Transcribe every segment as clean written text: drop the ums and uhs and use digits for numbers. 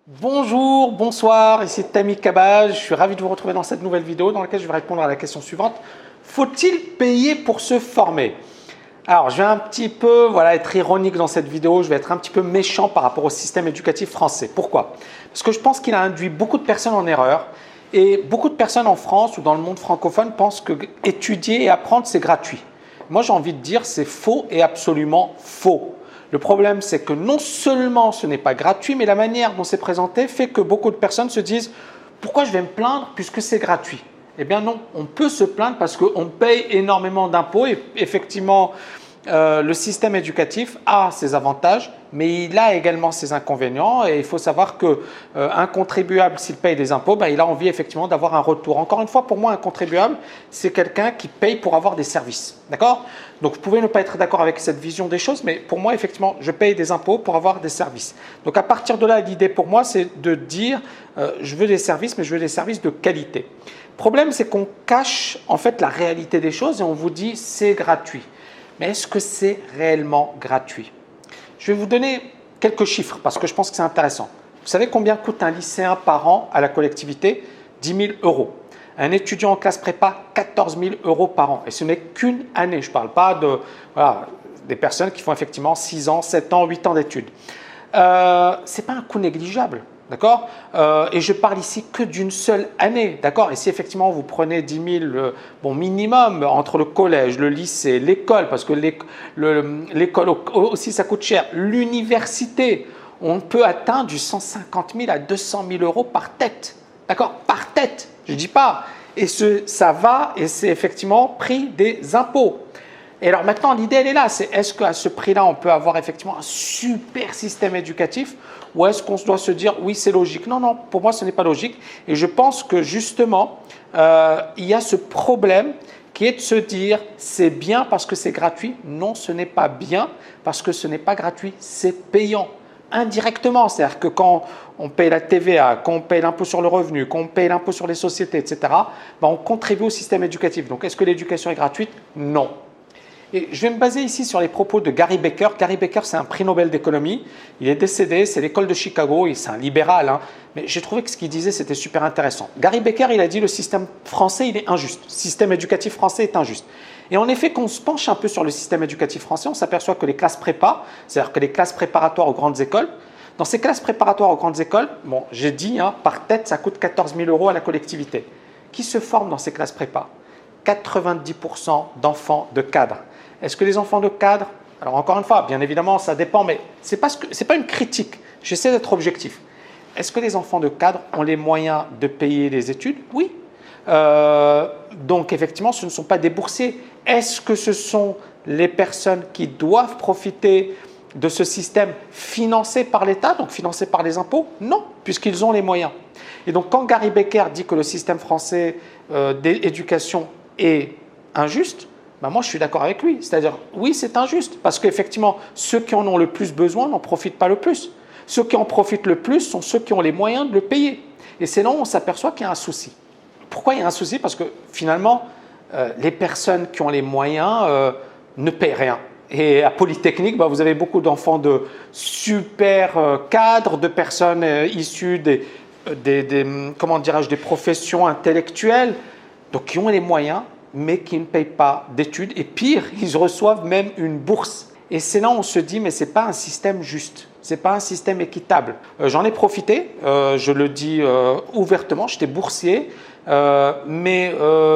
Bonjour, bonsoir, ici Tammy Cabage. Je suis ravi de vous retrouver dans cette nouvelle vidéo dans laquelle je vais répondre à la question suivante. Faut-il payer pour se former? Alors, je vais un petit peu être ironique dans cette vidéo. Je vais être un petit peu méchant par rapport au système éducatif français. Pourquoi? Parce que je pense qu'il a induit beaucoup de personnes en erreur. Et beaucoup de personnes en France ou dans le monde francophone pensent que étudier et apprendre, c'est gratuit. Moi, j'ai envie de dire c'est faux et absolument faux. Le problème, c'est que non seulement ce n'est pas gratuit, mais la manière dont c'est présenté fait que beaucoup de personnes se disent « Pourquoi je vais me plaindre puisque c'est gratuit ?» Eh bien non, on peut se plaindre parce qu'on paye énormément d'impôts et effectivement, le système éducatif a ses avantages, mais il a également ses inconvénients et il faut savoir qu'un contribuable, s'il paye des impôts, il a envie effectivement d'avoir un retour. Encore une fois, pour moi, un contribuable, c'est quelqu'un qui paye pour avoir des services. D'accord? Donc, vous pouvez ne pas être d'accord avec cette vision des choses, mais pour moi, effectivement, je paye des impôts pour avoir des services. Donc, à partir de là, l'idée pour moi, c'est de dire je veux des services, mais je veux des services de qualité. Le problème, c'est qu'on cache en fait la réalité des choses et on vous dit c'est gratuit. Mais est-ce que c'est réellement gratuit? Je vais vous donner quelques chiffres parce que je pense que c'est intéressant. Vous savez combien coûte un lycéen par an à la collectivité? 10 000 euros. Un étudiant en classe prépa, 14 000 euros par an. Et ce n'est qu'une année. Je ne parle pas des personnes qui font effectivement 6 ans, 7 ans, 8 ans d'études. Ce n'est pas un coût négligeable. D'accord? Et je parle ici que d'une seule année. D'accord? Et si effectivement vous prenez 10 000 minimum entre le collège, le lycée, l'école, parce que l'école aussi ça coûte cher, l'université, on peut atteindre du 150 000 à 200 000 euros par tête. D'accord? Par tête, je ne dis pas. Et ça va et c'est effectivement prix des impôts. Et alors maintenant, l'idée, elle est là. C'est est-ce qu'à ce prix-là, on peut avoir effectivement un super système éducatif ou est-ce qu'on doit se dire oui, c'est logique? Non, non, pour moi, ce n'est pas logique. Et je pense que justement, il y a ce problème qui est de se dire c'est bien parce que c'est gratuit. Non, ce n'est pas bien parce que ce n'est pas gratuit, c'est payant. Indirectement, c'est-à-dire que quand on paye la TVA, quand on paye l'impôt sur le revenu, quand on paye l'impôt sur les sociétés, etc., on contribue au système éducatif. Donc, est-ce que l'éducation est gratuite? Non. Et je vais me baser ici sur les propos de Gary Becker. Gary Becker, c'est un prix Nobel d'économie. Il est décédé, c'est l'école de Chicago, c'est un libéral. Mais j'ai trouvé que ce qu'il disait, c'était super intéressant. Gary Becker, il a dit le système français, il est injuste. Le système éducatif français est injuste. Et en effet, quand on se penche un peu sur le système éducatif français, on s'aperçoit que les classes prépa, c'est-à-dire que les classes préparatoires aux grandes écoles, dans ces classes préparatoires aux grandes écoles, j'ai dit, par tête, ça coûte 14 000 euros à la collectivité. Qui se forment dans ces classes prépa? 90% d'enfants de cadres. Est-ce que les enfants de cadre, alors encore une fois, bien évidemment, ça dépend, mais ce n'est pas une critique, j'essaie d'être objectif. Est-ce que les enfants de cadre ont les moyens de payer les études? Oui. Donc effectivement, ce ne sont pas des boursiers. Est-ce que ce sont les personnes qui doivent profiter de ce système financé par l'État, donc financé par les impôts? Non, puisqu'ils ont les moyens. Et donc quand Gary Becker dit que le système français d'éducation est injuste, moi je suis d'accord avec lui. C'est-à-dire, oui, c'est injuste, parce qu'effectivement, ceux qui en ont le plus besoin n'en profitent pas le plus. Ceux qui en profitent le plus sont ceux qui ont les moyens de le payer. Et c'est là où on s'aperçoit qu'il y a un souci. Pourquoi il y a un souci? Parce que finalement, les personnes qui ont les moyens ne paient rien. Et à Polytechnique, vous avez beaucoup d'enfants de super cadres, de personnes issues des professions intellectuelles, donc qui ont les moyens, mais qui ne payent pas d'études. Et pire, ils reçoivent même une bourse. Et c'est là où on se dit, mais ce n'est pas un système juste, ce n'est pas un système équitable. J'en ai profité, je le dis ouvertement, j'étais boursier, mais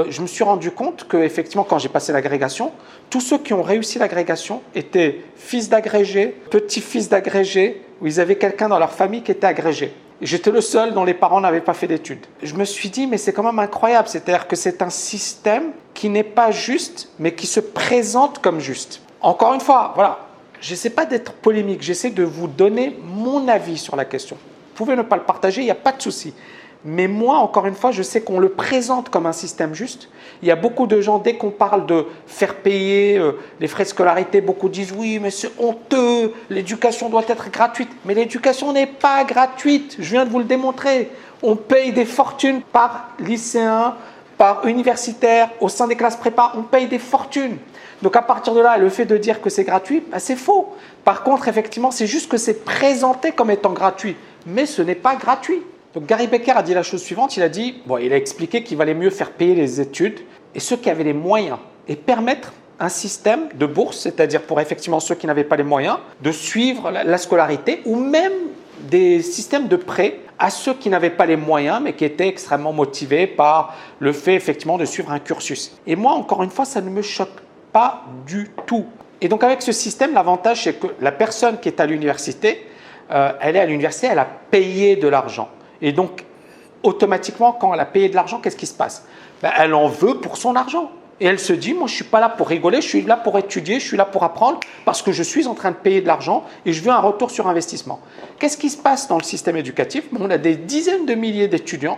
je me suis rendu compte qu'effectivement, quand j'ai passé l'agrégation, tous ceux qui ont réussi l'agrégation étaient fils d'agrégés, petits-fils d'agrégés, où ils avaient quelqu'un dans leur famille qui était agrégé. J'étais le seul dont les parents n'avaient pas fait d'études. Je me suis dit, mais c'est quand même incroyable. C'est-à-dire que c'est un système qui n'est pas juste, mais qui se présente comme juste. Encore une fois, j'essaie pas d'être polémique, j'essaie de vous donner mon avis sur la question. Vous pouvez ne pas le partager, il n'y a pas de souci. Mais moi, encore une fois, je sais qu'on le présente comme un système juste. Il y a beaucoup de gens, dès qu'on parle de faire payer les frais de scolarité, beaucoup disent « oui, mais c'est honteux, l'éducation doit être gratuite ». Mais l'éducation n'est pas gratuite, je viens de vous le démontrer. On paye des fortunes par lycéen, par universitaire, au sein des classes prépa, on paye des fortunes. Donc à partir de là, le fait de dire que c'est gratuit, c'est faux. Par contre, effectivement, c'est juste que c'est présenté comme étant gratuit. mais ce n'est pas gratuit. Donc Gary Becker a dit la chose suivante, il a dit, bon, il a expliqué qu'il valait mieux faire payer les études et ceux qui avaient les moyens et permettre un système de bourse, c'est-à-dire pour effectivement ceux qui n'avaient pas les moyens, de suivre la scolarité ou même des systèmes de prêt à ceux qui n'avaient pas les moyens mais qui étaient extrêmement motivés par le fait effectivement de suivre un cursus. Et moi, encore une fois, ça ne me choque pas du tout. Et donc avec ce système, l'avantage c'est que la personne qui est à l'université, elle est à l'université, elle a payé de l'argent. Et donc automatiquement, quand elle a payé de l'argent, qu'est-ce qui se passe? Elle en veut pour son argent. Et elle se dit, moi je ne suis pas là pour rigoler, je suis là pour étudier, je suis là pour apprendre parce que je suis en train de payer de l'argent et je veux un retour sur investissement. Qu'est-ce qui se passe dans le système éducatif? On a des dizaines de milliers d'étudiants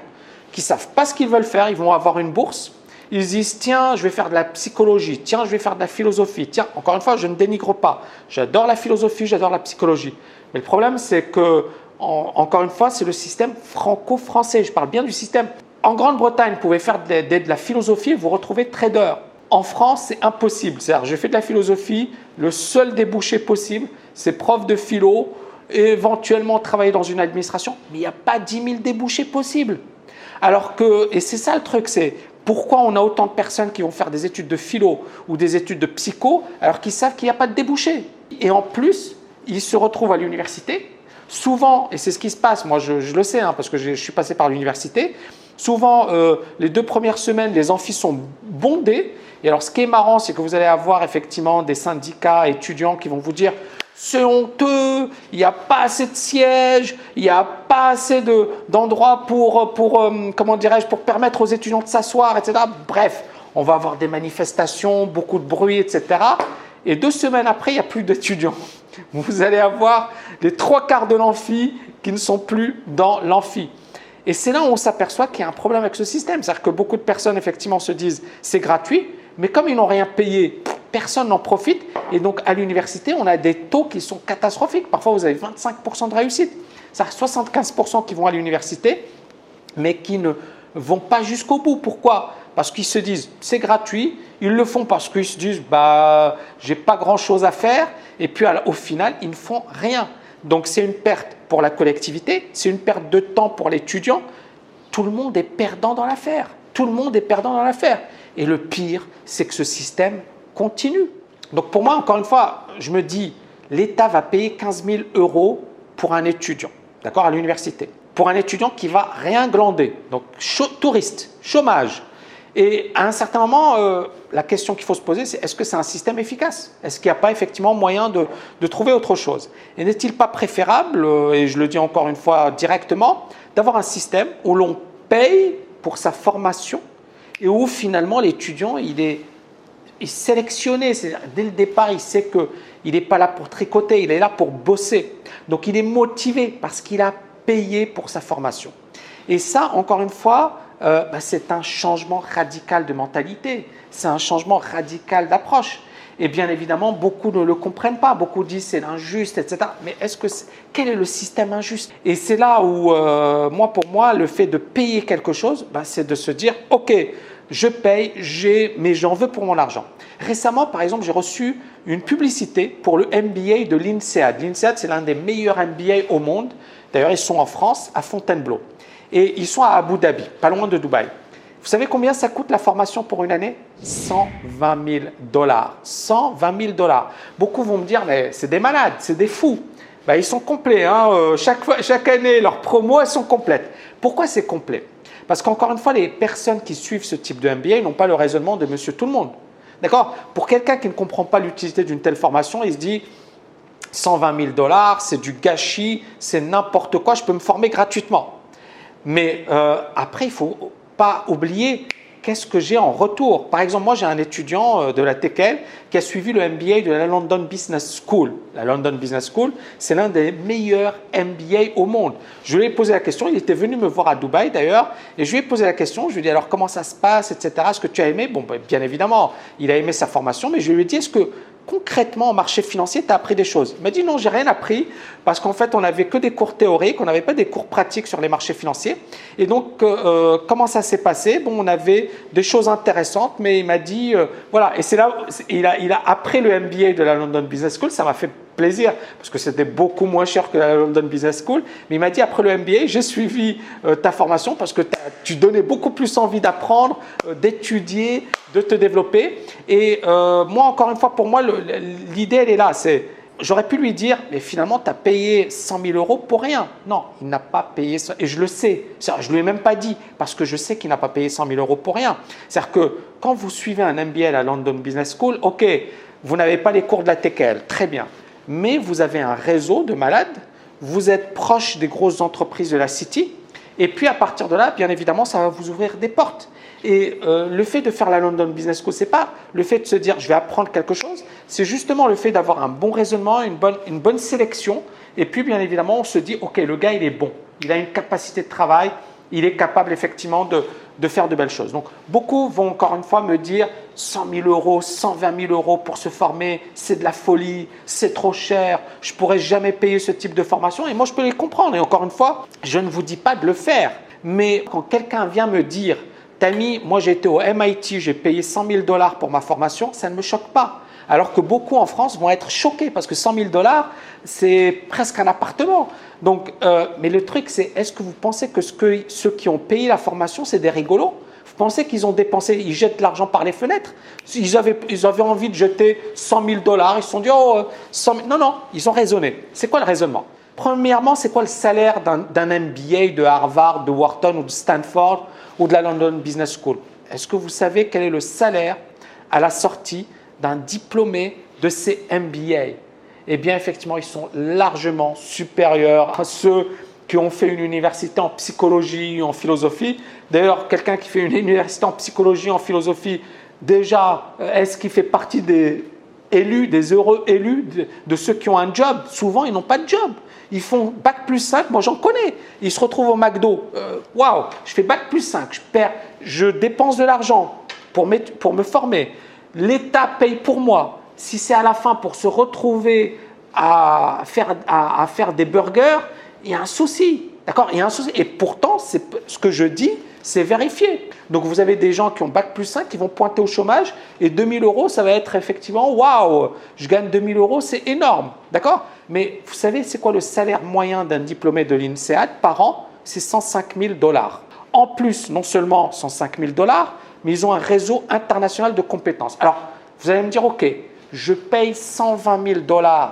qui ne savent pas ce qu'ils veulent faire, ils vont avoir une bourse, ils se disent, tiens, je vais faire de la psychologie, tiens, je vais faire de la philosophie, tiens, encore une fois, je ne dénigre pas, j'adore la philosophie, j'adore la psychologie. Mais le problème, c'est que, encore une fois, c'est le système franco-français, je parle bien du système. En Grande-Bretagne, vous pouvez faire de la philosophie et vous retrouvez trader. En France, c'est impossible. C'est-à-dire, j'ai fait de la philosophie, le seul débouché possible, c'est prof de philo, et éventuellement travailler dans une administration, mais il n'y a pas 10 000 débouchés possibles. Alors que, et c'est ça le truc, c'est pourquoi on a autant de personnes qui vont faire des études de philo ou des études de psycho, alors qu'ils savent qu'il n'y a pas de débouché. Et en plus, ils se retrouvent à l'université, souvent, et c'est ce qui se passe, moi je le sais, hein, parce que je suis passé par l'université, souvent, les 2 premières semaines, les amphis sont bondés. Et alors, ce qui est marrant, c'est que vous allez avoir effectivement des syndicats étudiants qui vont vous dire « c'est honteux, il n'y a pas assez de sièges, il n'y a pas assez d'endroits pour permettre aux étudiants de s'asseoir, etc. » Bref, on va avoir des manifestations, beaucoup de bruit, etc. Et 2 semaines après, il n'y a plus d'étudiants. Vous allez avoir les 3/4 de l'amphi qui ne sont plus dans l'amphi. Et c'est là où on s'aperçoit qu'il y a un problème avec ce système. C'est-à-dire que beaucoup de personnes, effectivement, se disent « c'est gratuit », mais comme ils n'ont rien payé, personne n'en profite. Et donc, à l'université, on a des taux qui sont catastrophiques. Parfois, vous avez 25% de réussite. C'est-à-dire 75% qui vont à l'université, mais qui ne vont pas jusqu'au bout. Pourquoi? Parce qu'ils se disent « c'est gratuit », ils le font parce qu'ils se disent « j'ai pas grand-chose à faire », et puis au final, ils ne font rien. Donc, c'est une perte pour la collectivité, c'est une perte de temps pour l'étudiant. Tout le monde est perdant dans l'affaire. Tout le monde est perdant dans l'affaire. Et le pire, c'est que ce système continue. Donc, pour moi, encore une fois, je me dis, l'État va payer 15 000 € pour un étudiant, d'accord, à l'université. Pour un étudiant qui va rien glander, donc touriste, chômage. Et à un certain moment, la question qu'il faut se poser, c'est est-ce que c'est un système efficace? Est-ce qu'il n'y a pas effectivement moyen de trouver autre chose? Et n'est-il pas préférable, et je le dis encore une fois directement, d'avoir un système où l'on paye pour sa formation et où finalement l'étudiant, il est sélectionné. Dès le départ, il sait qu'il n'est pas là pour tricoter, il est là pour bosser. Donc il est motivé parce qu'il a payé pour sa formation. Et ça, encore une fois, c'est un changement radical de mentalité, c'est un changement radical d'approche. Et bien évidemment, beaucoup ne le comprennent pas, beaucoup disent c'est injuste, etc. Mais quel est le système injuste? Et c'est là où, pour moi, le fait de payer quelque chose, c'est de se dire, ok, je paye, mais j'en veux pour mon argent. Récemment, par exemple, j'ai reçu une publicité pour le MBA de l'INSEAD. L'INSEAD, c'est l'un des meilleurs MBA au monde. D'ailleurs, ils sont en France, à Fontainebleau. Et ils sont à Abu Dhabi, pas loin de Dubaï. Vous savez combien ça coûte la formation pour une année? 120 000 $. 120 000 $. Beaucoup vont me dire, mais c'est des malades, c'est des fous. Ils sont complets. Hein. Chaque année, leurs promos, elles sont complètes. Pourquoi c'est complet? Parce qu'encore une fois, les personnes qui suivent ce type de MBA n'ont pas le raisonnement de monsieur tout le monde. D'accord? Pour quelqu'un qui ne comprend pas l'utilité d'une telle formation, il se dit 120 000 $, c'est du gâchis, c'est n'importe quoi, je peux me former gratuitement. Mais après, il ne faut pas oublier qu'est-ce que j'ai en retour. Par exemple, moi, j'ai un étudiant de la TKL qui a suivi le MBA de la London Business School. La London Business School, c'est l'un des meilleurs MBA au monde. Je lui ai posé la question, il était venu me voir à Dubaï d'ailleurs, et je lui ai posé la question, je lui ai dit alors comment ça se passe, etc. Est-ce que tu as aimé? Bon, bien évidemment, il a aimé sa formation, mais je lui ai dit est-ce que concrètement, en marché financier, tu as appris des choses? Il m'a dit non, j'ai rien appris parce qu'en fait, on n'avait que des cours théoriques, on n'avait pas des cours pratiques sur les marchés financiers. Et donc, comment ça s'est passé? Bon, on avait des choses intéressantes, mais il m'a dit, voilà. Et c'est là, il a après le MBA de la London Business School, ça m'a fait plaisir parce que c'était beaucoup moins cher que la London Business School. Mais il m'a dit après le MBA, j'ai suivi ta formation parce que tu donnais beaucoup plus envie d'apprendre, d'étudier, de te développer. Et moi, encore une fois, pour moi, l'idée, elle est là. J'aurais pu lui dire, mais finalement, tu as payé 100 000 euros pour rien. Non, il n'a pas payé ça. Et je le sais. Je ne lui ai même pas dit parce que je sais qu'il n'a pas payé 100 000 euros pour rien. C'est-à-dire que quand vous suivez un MBA à la London Business School, OK, vous n'avez pas les cours de la TKL, très bien. Mais vous avez un réseau de malades, vous êtes proche des grosses entreprises de la City. Et puis, à partir de là, bien évidemment, ça va vous ouvrir des portes. Et le fait de faire la London Business School, ce n'est pas le fait de se dire « je vais apprendre quelque chose », c'est justement le fait d'avoir un bon raisonnement, une bonne sélection. Et puis, bien évidemment, on se dit « ok, le gars, il est bon, il a une capacité de travail, il est capable effectivement de faire de belles choses ». Donc, beaucoup vont encore une fois me dire « 100 000 euros, 120 000 euros pour se former, c'est de la folie, c'est trop cher, je ne pourrais jamais payer ce type de formation ». Et moi, je peux les comprendre. Et encore une fois, je ne vous dis pas de le faire. Mais quand quelqu'un vient me dire Tammy, moi j'ai été au MIT, j'ai payé 100 000 $ pour ma formation, ça ne me choque pas. Alors que beaucoup en France vont être choqués parce que 100 000 $, c'est presque un appartement. Donc, mais le truc, c'est est-ce que vous pensez que ceux qui ont payé la formation, c'est des rigolos? Vous pensez qu'ils ont dépensé, ils jettent l'argent par les fenêtres? Ils avaient envie de jeter 100 000 $, ils se sont dit, oh, 100 000. Non, non, ils ont raisonné. C'est quoi le raisonnement? Premièrement, c'est quoi le salaire d'un MBA de Harvard, de Wharton ou de Stanford ou de la London Business School? Est-ce que vous savez quel est le salaire à la sortie d'un diplômé de ces MBA? Eh bien, effectivement, ils sont largement supérieurs à ceux qui ont fait une université en psychologie ou en philosophie. D'ailleurs, quelqu'un qui fait une université en psychologie, en philosophie, déjà, est-ce qu'il fait partie des élus, des heureux élus de ceux qui ont un job? Souvent, ils n'ont pas de job. Ils font bac plus 5, moi j'en connais. Ils se retrouvent au McDo. Waouh, je fais bac plus 5, je dépense de l'argent pour me former. L'État paye pour moi. Si c'est à la fin pour se retrouver à faire des burgers, il y a un souci. D'accord? Il y a un souci. Et pourtant, ce que je dis, c'est vérifié. Donc, vous avez des gens qui ont bac plus 5 qui vont pointer au chômage et 2 000 euros, ça va être effectivement waouh, je gagne 2 000 euros, c'est énorme. D'accord? Mais vous savez, c'est quoi le salaire moyen d'un diplômé de l'INSEAD par an? C'est 105 000 $. En plus, non seulement 105 000 $, mais ils ont un réseau international de compétences. Alors, vous allez me dire, OK, je paye 120 000 $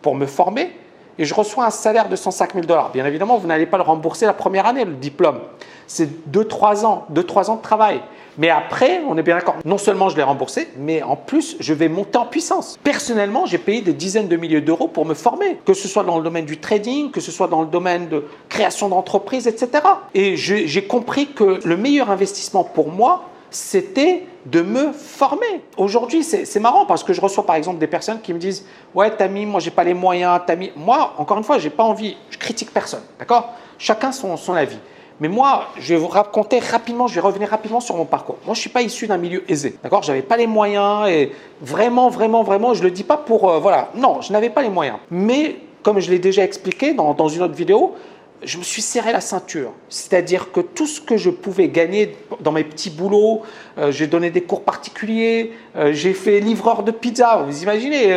pour me former et je reçois un salaire de 105 000 $. Bien évidemment, vous n'allez pas le rembourser la première année, le diplôme. C'est 2-3 ans de travail. Mais après, on est bien d'accord, non seulement je l'ai remboursé, mais en plus, je vais monter en puissance. Personnellement, j'ai payé des dizaines de milliers d'euros pour me former, que ce soit dans le domaine du trading, que ce soit dans le domaine de création d'entreprise, etc. Et j'ai compris que le meilleur investissement pour moi, c'était de me former. Aujourd'hui, c'est marrant parce que je reçois par exemple des personnes qui me disent « Ouais, Tammy, moi, j'ai pas les moyens. Tammy. » Moi, encore une fois, j'ai pas envie, je critique personne, d'accord? Chacun son avis. Mais moi, je vais vous raconter rapidement, je vais revenir rapidement sur mon parcours. Moi, je ne suis pas issu d'un milieu aisé, d'accord? Je n'avais pas les moyens et vraiment, je ne le dis pas pour… voilà, non, je n'avais pas les moyens. Mais comme je l'ai déjà expliqué dans une autre vidéo, je me suis serré la ceinture. C'est-à-dire que tout ce que je pouvais gagner dans mes petits boulots, j'ai donné des cours particuliers, j'ai fait livreur de pizza. Vous imaginez,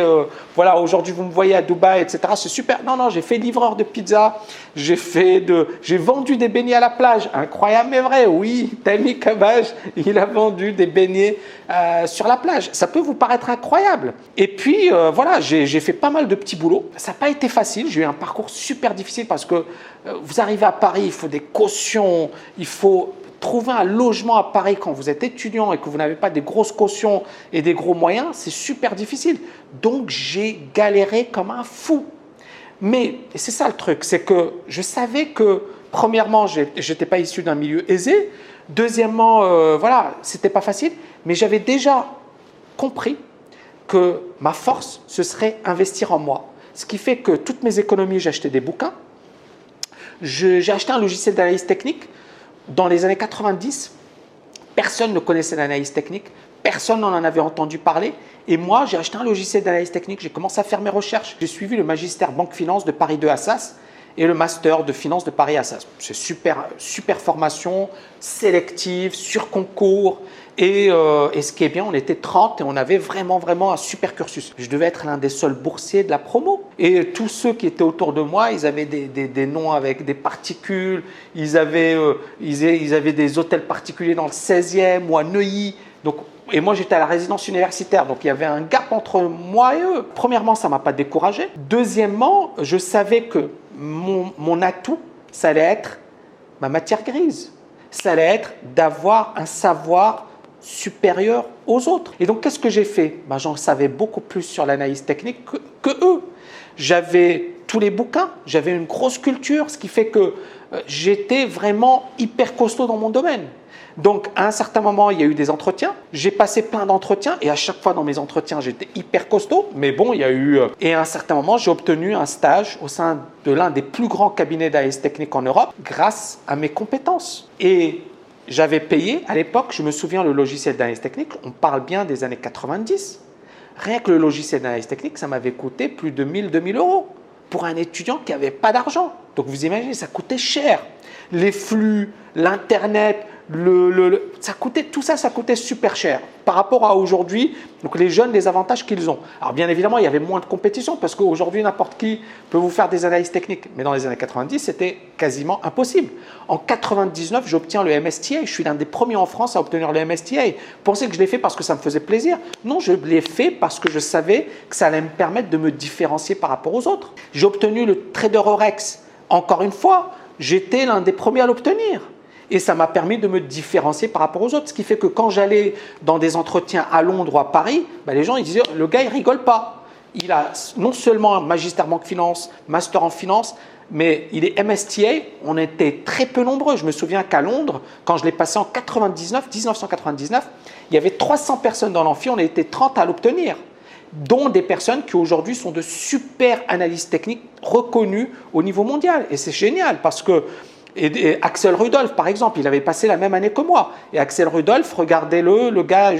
voilà, aujourd'hui vous me voyez à Dubaï, etc. C'est super. Non, j'ai fait livreur de pizza. J'ai vendu des beignets à la plage. Incroyable mais vrai. Oui, Tammy Kabaj, il a vendu des beignets sur la plage. Ça peut vous paraître incroyable. Et puis, voilà, j'ai fait pas mal de petits boulots. Ça n'a pas été facile. J'ai eu un parcours super difficile parce que vous arrivez à Paris, il faut des cautions, il faut trouver un logement à Paris quand vous êtes étudiant et que vous n'avez pas des grosses cautions et des gros moyens, c'est super difficile. Donc, j'ai galéré comme un fou. Mais, et c'est ça le truc, c'est que je savais que, premièrement, je n'étais pas issu d'un milieu aisé. Deuxièmement, voilà, c'était pas facile. Mais j'avais déjà compris que ma force, ce serait investir en moi. Ce qui fait que toutes mes économies, j'achetais des bouquins. J'ai acheté un logiciel d'analyse technique. Dans les années 90, personne ne connaissait l'analyse technique. Personne n'en avait entendu parler. Et moi, j'ai acheté un logiciel d'analyse technique. J'ai commencé à faire mes recherches. J'ai suivi le magistère Banque Finance de Paris 2 Assas. et le master de finance de Paris Assas. C'est super, super formation, sélective, sur concours. Et ce qui est bien, on était 30 et on avait vraiment un super cursus. Je devais être l'un des seuls boursiers de la promo. Et tous ceux qui étaient autour de moi, ils avaient des noms avec des particules, ils avaient des hôtels particuliers dans le 16e ou à Neuilly. Donc, et moi, j'étais à la résidence universitaire, donc il y avait un gap entre moi et eux. Premièrement, ça ne m'a pas découragé. Deuxièmement, je savais que mon atout, ça allait être ma matière grise. Ça allait être d'avoir un savoir supérieur aux autres. Et donc, qu'est-ce que j'ai fait? J'en savais beaucoup plus sur l'analyse technique que eux. J'avais tous les bouquins, j'avais une grosse culture, ce qui fait que j'étais vraiment hyper costaud dans mon domaine. Donc, à un certain moment, il y a eu des entretiens. J'ai passé plein d'entretiens et à chaque fois dans mes entretiens, j'étais hyper costaud. Mais bon, il y a eu… Et à un certain moment, j'ai obtenu un stage au sein de l'un des plus grands cabinets d'analyse technique en Europe grâce à mes compétences. Et j'avais payé, à l'époque, je me souviens, le logiciel d'analyse technique, on parle bien des années 90. Rien que le logiciel d'analyse technique, ça m'avait coûté plus de 1000, 2000 euros pour un étudiant qui n'avait pas d'argent. Donc, vous imaginez, ça coûtait cher. Les flux, l'Internet… tout ça coûtait super cher par rapport à aujourd'hui. Donc les jeunes, les avantages qu'ils ont. Alors bien évidemment, il y avait moins de compétition parce qu'aujourd'hui, n'importe qui peut vous faire des analyses techniques. Mais dans les années 90, c'était quasiment impossible. En 99, j'obtiens le MSTA. Je suis l'un des premiers en France à obtenir le MSTA. Vous pensez que je l'ai fait parce que ça me faisait plaisir? Non, je l'ai fait parce que je savais que ça allait me permettre de me différencier par rapport aux autres. J'ai obtenu le TraderEurex. Encore une fois, j'étais l'un des premiers à l'obtenir. Et ça m'a permis de me différencier par rapport aux autres. Ce qui fait que quand j'allais dans des entretiens à Londres ou à Paris, les gens ils disaient « le gars, il ne rigole pas. Il a non seulement un magistère banque finance, master en finance, mais il est MSTA. » On était très peu nombreux. Je me souviens qu'à Londres, quand je l'ai passé en 1999, il y avait 300 personnes dans l'amphi. On était 30 à l'obtenir, dont des personnes qui aujourd'hui sont de super analystes techniques reconnus au niveau mondial. Et c'est génial parce que et Axel Rudolph, par exemple, il avait passé la même année que moi. Et Axel Rudolph, regardez-le, le gars,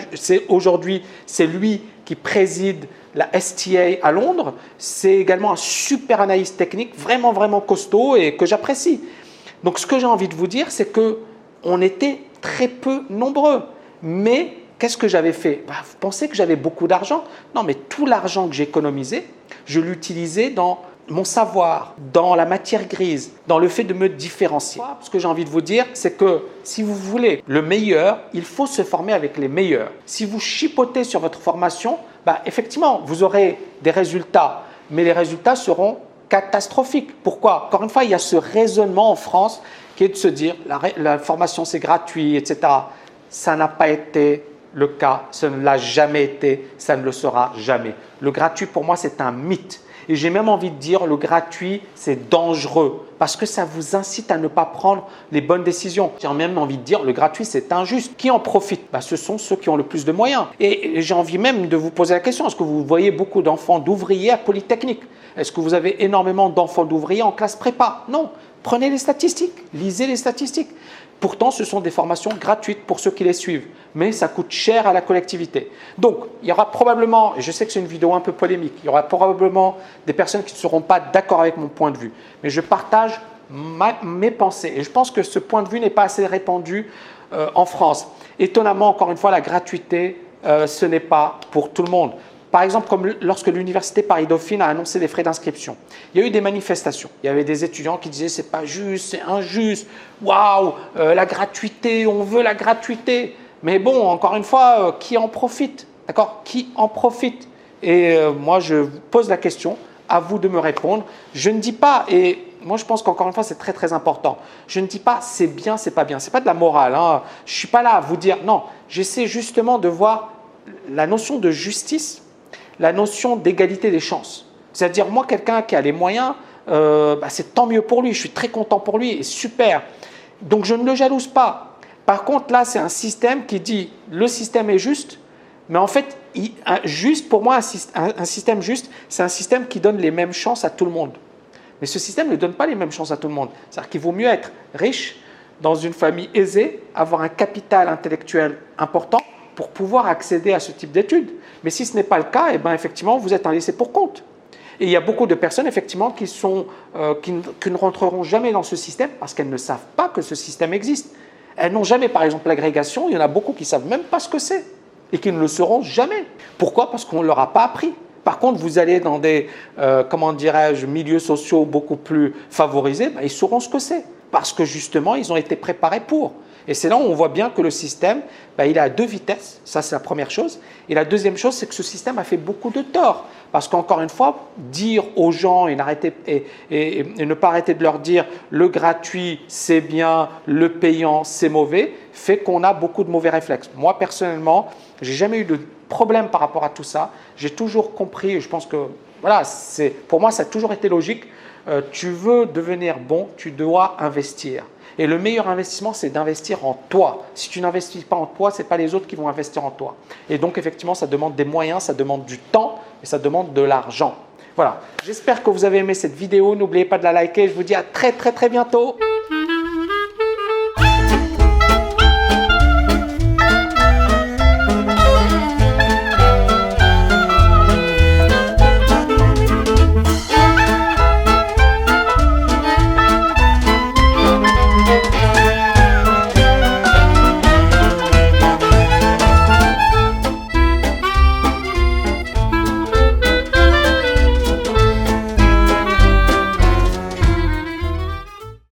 aujourd'hui, c'est lui qui préside la STA à Londres. C'est également un super analyste technique, vraiment costaud et que j'apprécie. Donc, ce que j'ai envie de vous dire, c'est qu'on était très peu nombreux. Mais qu'est-ce que j'avais fait? Vous pensez que j'avais beaucoup d'argent? Non, mais tout l'argent que j'ai économisé, je l'utilisais dans mon savoir, dans la matière grise, dans le fait de me différencier. Ce que j'ai envie de vous dire, c'est que si vous voulez le meilleur, il faut se former avec les meilleurs. Si vous chipotez sur votre formation, effectivement, vous aurez des résultats, mais les résultats seront catastrophiques. Pourquoi? Encore une fois, il y a ce raisonnement en France qui est de se dire la formation c'est gratuit, etc. Ça n'a pas été le cas, ça ne l'a jamais été, ça ne le sera jamais. Le gratuit pour moi c'est un mythe. Et j'ai même envie de dire le gratuit, c'est dangereux parce que ça vous incite à ne pas prendre les bonnes décisions. J'ai même envie de dire le gratuit, c'est injuste. Qui en profite? Ce sont ceux qui ont le plus de moyens. Et j'ai envie même de vous poser la question, est-ce que vous voyez beaucoup d'enfants d'ouvriers à Polytechnique? Est-ce que vous avez énormément d'enfants d'ouvriers en classe prépa? Non. Prenez les statistiques, lisez les statistiques. Pourtant, ce sont des formations gratuites pour ceux qui les suivent, mais ça coûte cher à la collectivité. Donc, il y aura probablement, et je sais que c'est une vidéo un peu polémique, il y aura probablement des personnes qui ne seront pas d'accord avec mon point de vue, mais je partage mes pensées. Et je pense que ce point de vue n'est pas assez répandu en France. Étonnamment, encore une fois, la gratuité, ce n'est pas pour tout le monde. Par exemple, comme lorsque l'université Paris-Dauphine a annoncé les frais d'inscription, il y a eu des manifestations. Il y avait des étudiants qui disaient « c'est pas juste, c'est injuste, waouh, la gratuité, on veut la gratuité ». Mais bon, encore une fois, qui en profite? D'accord? Qui en profite? Et moi, je vous pose la question, à vous de me répondre. Je ne dis pas, et moi je pense qu'encore une fois, c'est très important. Je ne dis pas c'est bien, c'est pas bien. Ce n'est pas de la morale. Hein. Je ne suis pas là à vous dire non. J'essaie justement de voir la notion de justice, la notion d'égalité des chances. C'est-à-dire, moi, quelqu'un qui a les moyens, c'est tant mieux pour lui. Je suis très content pour lui et super. Donc, je ne le jalouse pas. Par contre, là, c'est un système qui dit le système est juste, mais en fait, juste pour moi, un système juste, c'est un système qui donne les mêmes chances à tout le monde. Mais ce système ne donne pas les mêmes chances à tout le monde. C'est-à-dire qu'il vaut mieux être riche, dans une famille aisée, avoir un capital intellectuel important pour pouvoir accéder à ce type d'études. Mais si ce n'est pas le cas, effectivement, vous êtes un laissé pour compte. Et il y a beaucoup de personnes effectivement qui ne rentreront jamais dans ce système parce qu'elles ne savent pas que ce système existe. Elles n'ont jamais, par exemple, l'agrégation. Il y en a beaucoup qui ne savent même pas ce que c'est et qui ne le sauront jamais. Pourquoi? Parce qu'on ne leur a pas appris. Par contre, vous allez dans des, comment dirais-je, milieux sociaux beaucoup plus favorisés, ben, ils sauront ce que c'est. Parce que justement, ils ont été préparés pour. Et c'est là où on voit bien que le système, ben, il est à deux vitesses. Ça, c'est la première chose. Et la deuxième chose, c'est que ce système a fait beaucoup de tort. Parce qu'encore une fois, dire aux gens et ne pas arrêter de leur dire le gratuit, c'est bien, le payant, c'est mauvais, fait qu'on a beaucoup de mauvais réflexes. Moi, personnellement, j'ai jamais eu de problème par rapport à tout ça. J'ai toujours compris, et je pense que voilà, pour moi, ça a toujours été logique. Tu veux devenir bon, tu dois investir. Et le meilleur investissement, c'est d'investir en toi. Si tu n'investis pas en toi, ce n'est pas les autres qui vont investir en toi. Et donc, effectivement, ça demande des moyens, ça demande du temps et ça demande de l'argent. Voilà, j'espère que vous avez aimé cette vidéo. N'oubliez pas de la liker. Je vous dis à très bientôt.